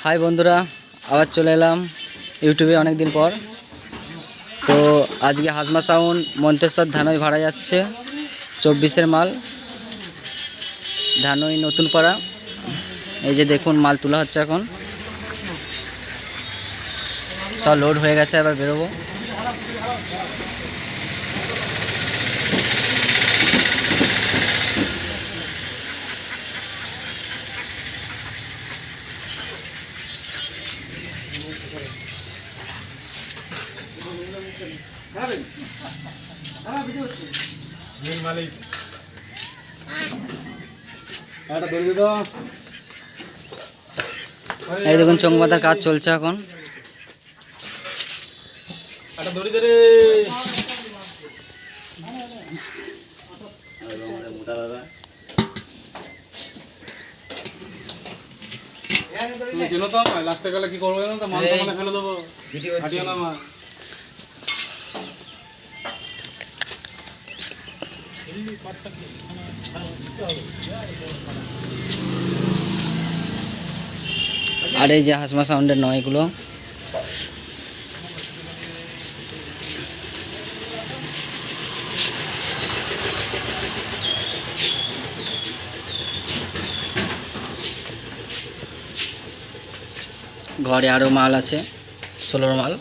High বন্ধুরা, আবার চলে এলাম ইউটিউবে অনেক দিন পর। তো আজকে হাজমা সাউন্ড মন্তেশ্বর ধানই ভাড়া যাচ্ছে 24-এর মাল, ধানই নতুন পাড়া। এই যে দেখুন মাল তোলা হচ্ছে, এখন সব লোড হয়ে গেছে, এবার বেরোবো। এই দেখুন চোংবাদার কাজ চলছে এখন। লাস্টে গেলে কি করবো জানো তো, মাংস মানে ফেলে দেবো। আর এই যে হাজমা সাউন্ডের নয়গুলো, ঘরে আরও মাল আছে, 16 মাল।